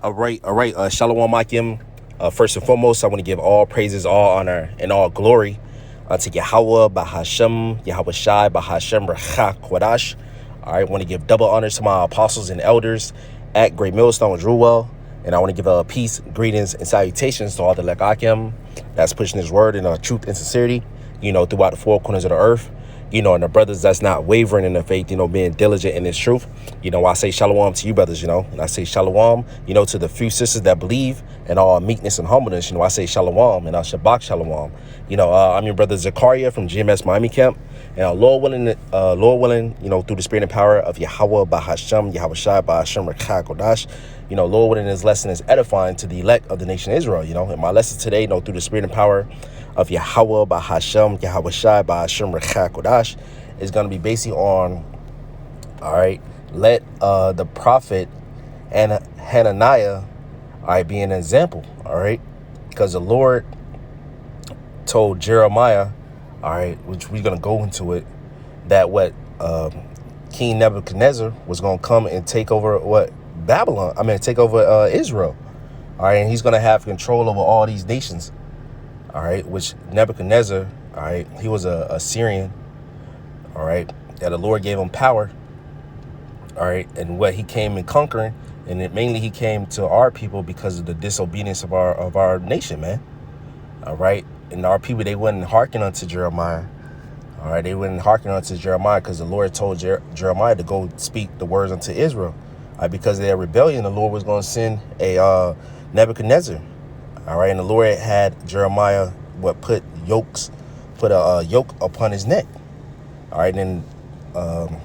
All right. Shalom, Akim. First and foremost, I want to give all praises, all honor, and all glory unto Yahweh, Bahashem, Yahweh Shai, Bahashem, Rachak, Kodash. All right, I want to give double honors to my apostles and elders at Great Millstone, Drewell. And I want to give peace, greetings, and salutations to all the Lekakim that's pushing his word in truth and sincerity, throughout the four corners of the earth. And the brothers that's not wavering in the faith, being diligent in this truth. I say shalom to you brothers, and I say shalom, to the few sisters that believe in all meekness and humbleness. I say shalom and Shabbat shalom. I'm your brother Zakaria from GMS Miami Camp. And Lord willing, through the spirit and power of Yahweh, Bahashem, Yahweh Shai, Bahashem, Rakah, Kodash, Lord willing, this lesson is edifying to the elect of the nation of Israel, And my lesson today, through the spirit and power of Yahweh, Bahashem, Yahweh Shai, Bahashem, Rakah, Kodash, is going to be basically on, all right, let the prophet and Hananiah, all right, be an example, all right, because the Lord told Jeremiah, all right, which we're going to go into it, that what King Nebuchadnezzar was going to come and take over take over Israel. All right, and he's going to have control over all these nations. All right, which Nebuchadnezzar, all right, he was a Syrian. All right, that the Lord gave him power. All right, and what he came and conquering, and mainly he came to our people because of the disobedience of our nation, man. All right. And our people, they wouldn't hearken unto Jeremiah. All right, they wouldn't hearken unto Jeremiah because the Lord told Jeremiah to go speak the words unto Israel. Because of their rebellion, the Lord was going to send a Nebuchadnezzar. All right, and the Lord had Jeremiah put a yoke upon his neck. All right, and then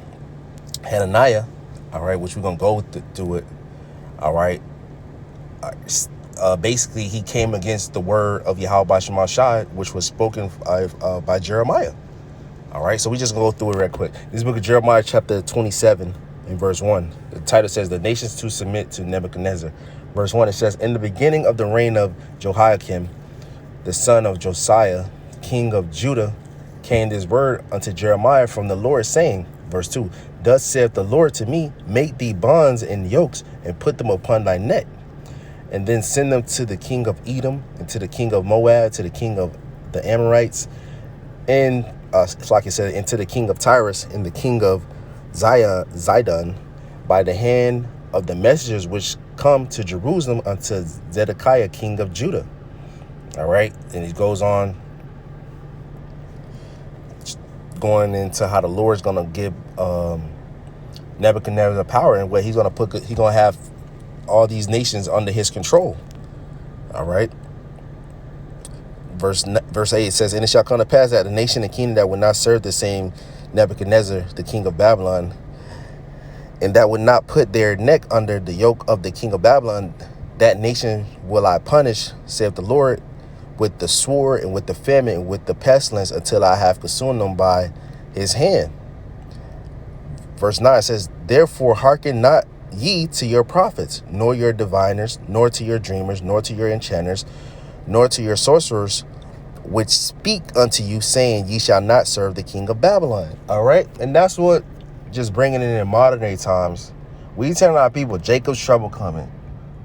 Hananiah, all right, which we're going to go through it. All right. Basically, he came against the word of Yahweh Shema Shai, which was spoken by Jeremiah. All right, so we just go through it real quick. This book of Jeremiah, chapter 27, in verse 1. The title says, "The nations to submit to Nebuchadnezzar." Verse 1, it says, "In the beginning of the reign of Jehoiakim, the son of Josiah, king of Judah, came this word unto Jeremiah from the Lord, saying," verse 2, "Thus saith the Lord to me, make thee bonds and yokes, and put them upon thy neck. And then send them to the king of Edom, and to the king of Moab, to the king of the Amorites, and like I said, and to the king of Tyrus, and the king of Zidon, by the hand of the messengers which come to Jerusalem unto Zedekiah, king of Judah." All right, and he goes on, going into how the Lord's gonna give Nebuchadnezzar power, and where he's gonna have all these nations under his control. All right. Verse 8 says, "And it shall come to pass that the nation and kingdom that would not serve the same Nebuchadnezzar, the king of Babylon, and that would not put their neck under the yoke of the king of Babylon, that nation will I punish, saith the Lord, with the sword and with the famine and with the pestilence, until I have consumed them by his hand." Verse 9 says, "Therefore hearken not ye to your prophets, nor your diviners, nor to your dreamers, nor to your enchanters, nor to your sorcerers, which speak unto you, saying, ye shall not serve the king of Babylon." All right, and that's what, just bringing it in modern day times, we telling our people Jacob's trouble coming,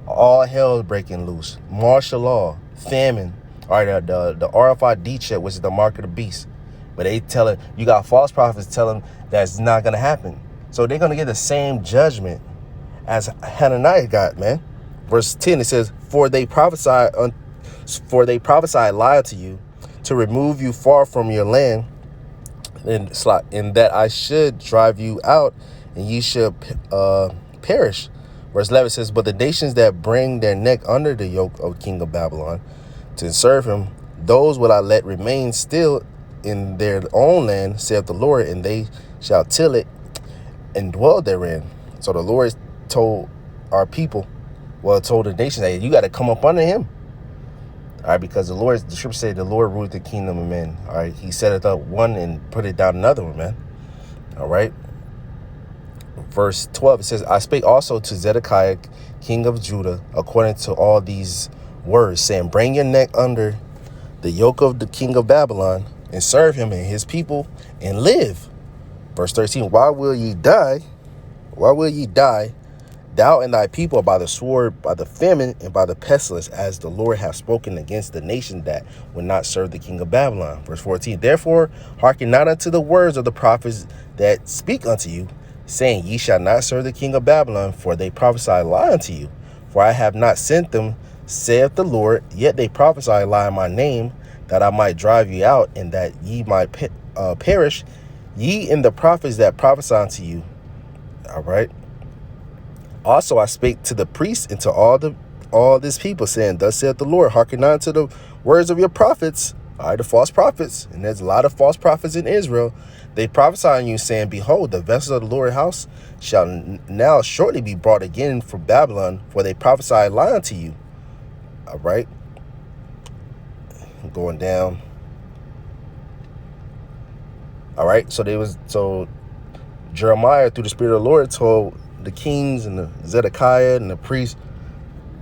all hell breaking loose, martial law, famine, all right, the RFID chip, which is the mark of the beast. But they telling you got false prophets telling that's not gonna happen, so they're gonna get the same judgment as Hananiah got, man. Verse 10, it says, for they prophesied lie to you, to remove you far from your land, and that I should drive you out, and ye should perish." Verse 11 says, "But the nations that bring their neck under the yoke of king of Babylon to serve him, those will I let remain still in their own land, saith the Lord, and they shall till it and dwell therein." So the Lord told our people, told the nations, that you got to come up under him. All right, because the scripture said the Lord ruled the kingdom of men. All right, he set it up one and put it down another one, man. All right. Verse 12, it says, "I spake also to Zedekiah, king of Judah, according to all these words, saying, bring your neck under the yoke of the king of Babylon, and serve him and his people, and live." Verse 13, Why will ye die, thou and thy people by the sword, by the famine, and by the pestilence, as the Lord hath spoken against the nation that would not serve the king of Babylon. Verse 14, therefore hearken not unto the words of the prophets that speak unto you, saying, ye shall not serve the king of Babylon, for they prophesy a lie unto you. For I have not sent them, saith the Lord, yet they prophesy a lie in my name, that I might drive you out, and that ye might perish, ye and the prophets that prophesy unto you. All right. Also I spake to the priests and to all this people, saying, thus saith the Lord, hearken not to the words of your prophets, all right, the false prophets. And there's a lot of false prophets in Israel. They prophesy on you, saying, behold, the vessels of the Lord's house shall now shortly be brought again from Babylon, for they prophesy a lie unto you. All right. Going down. All right. So Jeremiah, through the Spirit of the Lord, told the kings and the Zedekiah and the priests,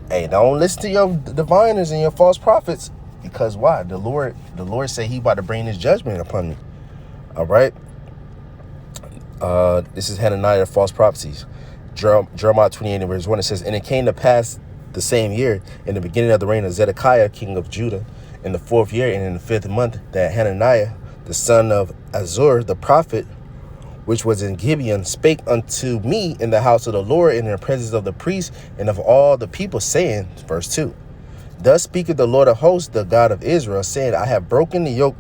hey, don't listen to your diviners and your false prophets, because why? The Lord said he about to bring his judgment upon me. All right. This is Hananiah, false prophecies. Jeremiah 28 and verse 1, it says, and it came to pass the same year, in the beginning of the reign of Zedekiah, king of Judah, in the 4th year and in the 5th month, that Hananiah, the son of Azur, the prophet, which was in Gibeon, spake unto me in the house of the Lord, and in the presence of the priests and of all the people, saying, verse 2, thus speaketh the Lord of hosts, the God of Israel, saying, I have broken the yoke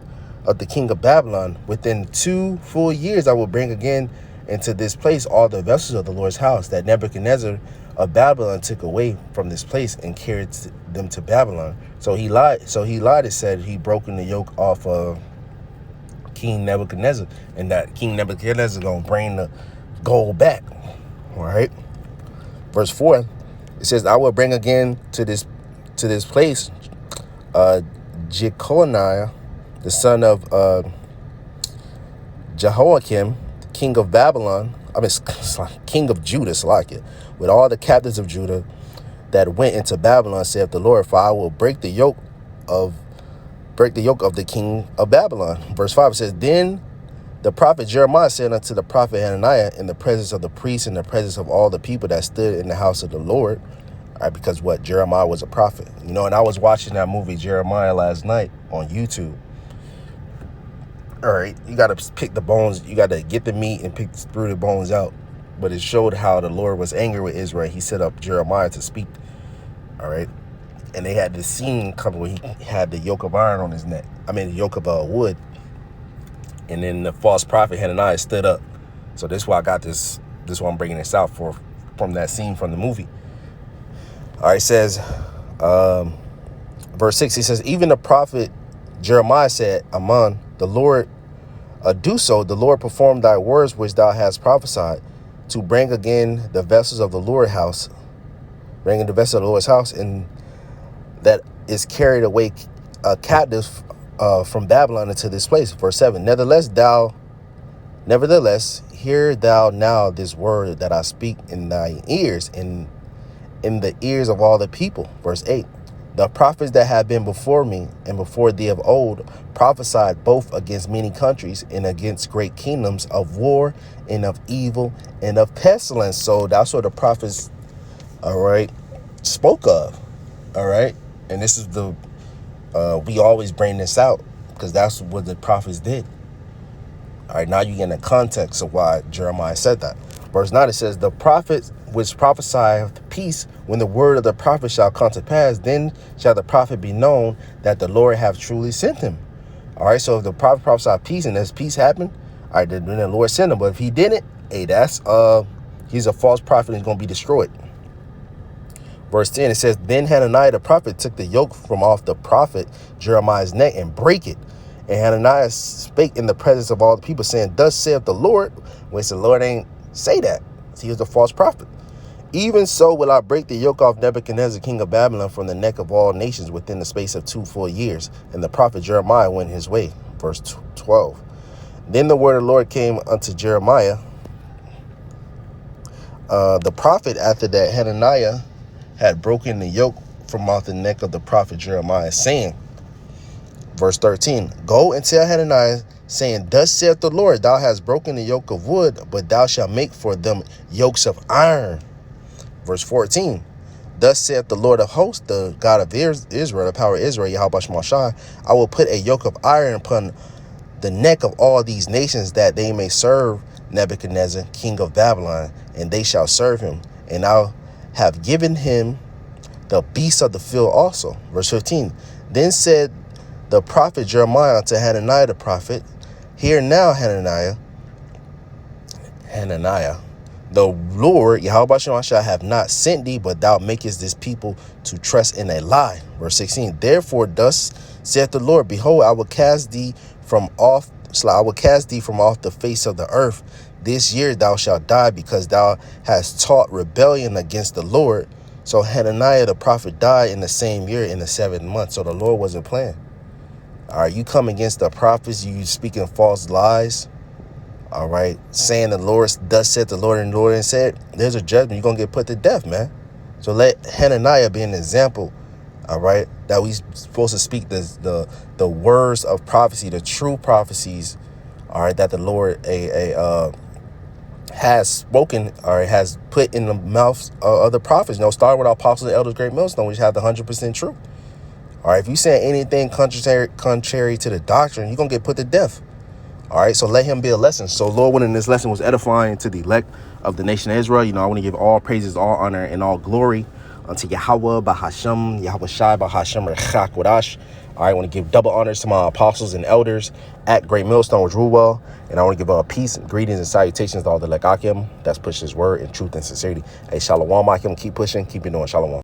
of the king of Babylon. Within 2 full years I will bring again into this place all the vessels of the Lord's house, that Nebuchadnezzar of Babylon took away from this place and carried them to Babylon. So he lied. And said he broken the yoke off of King Nebuchadnezzar, and that King Nebuchadnezzar gonna bring the gold back. All right. Verse 4, it says, I will bring again to this place Jeconiah, the son of Jehoiakim, king of Babylon, king of Judah, with all the captives of Judah that went into Babylon, saith the Lord, for I will break the yoke of the king of Babylon. Verse 5, it says, then the prophet Jeremiah said unto the prophet Hananiah, in the presence of the priests, in the presence of all the people that stood in the house of the Lord. All right, because Jeremiah was a prophet, and I was watching that movie Jeremiah last night on YouTube. All right, you got to pick the bones, you got to get the meat and pick through the bones out. But it showed how the Lord was angry with Israel. He set up Jeremiah to speak. All right. And they had this scene coming where he had the yoke of iron on his neck. The yoke of wood. And then the false prophet Hananiah stood up. So this is why I got this. This is why I'm bringing this out from that scene from the movie. All right, it says, verse 6, he says, even the prophet Jeremiah said, Amen, the Lord do so. The Lord performed thy words which thou hast prophesied, to bring again the vessels of the Lord's house, bringing the vessels of the Lord's house, and that is carried away captive from Babylon into this place. Verse 7, nevertheless, hear thou now this word that I speak in thy ears, in the ears of all the people. Verse 8, the prophets that have been before me and before thee of old prophesied both against many countries and against great kingdoms, of war and of evil and of pestilence. So that's what the prophets, all right, spoke of. All right. And this is we always bring this out because that's what the prophets did. All right, now you get the context of why Jeremiah said that. Verse 9, it says, the prophets which prophesy peace, when the word of the prophet shall come to pass, then shall the prophet be known that the Lord hath truly sent him. All right, so if the prophet prophesied peace and there's peace happen, all right, then the Lord sent him. But if he didn't, hey, he's a false prophet and he's going to be destroyed. Verse 10, it says, then Hananiah the prophet took the yoke from off the prophet Jeremiah's neck and brake it. And Hananiah spake in the presence of all the people, saying, thus saith the Lord. Which the Lord ain't say that. He was a false prophet. Even so will I break the yoke off Nebuchadnezzar, king of Babylon, from the neck of all nations within the space of 2 full years. And the prophet Jeremiah went his way. Verse 12. Then the word of the Lord came unto Jeremiah, the prophet, after that Hananiah had broken the yoke from off the neck of the prophet Jeremiah, saying, verse 13, go and tell Hananiah, saying, thus saith the Lord, thou hast broken the yoke of wood, but thou shalt make for them yokes of iron. Verse 14. Thus saith the Lord of hosts, the God of Israel, the power of Israel, Yahweh Shemashai, I will put a yoke of iron upon the neck of all these nations, that they may serve Nebuchadnezzar, king of Babylon, and they shall serve him. And I have given him the beasts of the field also. Verse 15. Then said the prophet Jeremiah to Hananiah the prophet, Hear now, Hananiah, the Lord, Yahweh Shemashai, have not sent thee, but thou makest this people to trust in a lie. Verse 16. Therefore, thus saith the Lord, Behold, I will cast thee from off the face of the earth. This year thou shalt die, because thou hast taught rebellion against the Lord. So Hananiah the prophet died in the same year, in the 7th month. So the Lord wasn't playing. All right, you come against the prophets, you speaking false lies. All right, saying the Lord, thus said the Lord, and the Lord said, there's a judgment, you're going to get put to death, man. So let Hananiah be an example, all right, that we supposed to speak the words of prophecy, the true prophecies, all right, that the Lord has spoken, or has put in the mouths of the prophets. You know, starting with our apostles and elders, great millstone, which have the 100% true. All right, if you say anything contrary to the doctrine, you're going to get put to death. All right, so let him be a lesson. So Lord, when this lesson was edifying to the elect of the nation of Israel, you know, I want to give all praises, all honor, and all glory unto Yahweh, Bahashem, Yahweh Shai, Bahashem, Rechak, Wadash. All right, I want to give double honors to my apostles and elders at Great Millstone, which rule well. And I want to give peace, greetings, and salutations to all the elect Akim that's pushed his word in truth and sincerity. Hey, Shalom, Akim, keep pushing, keep it doing. Shalom.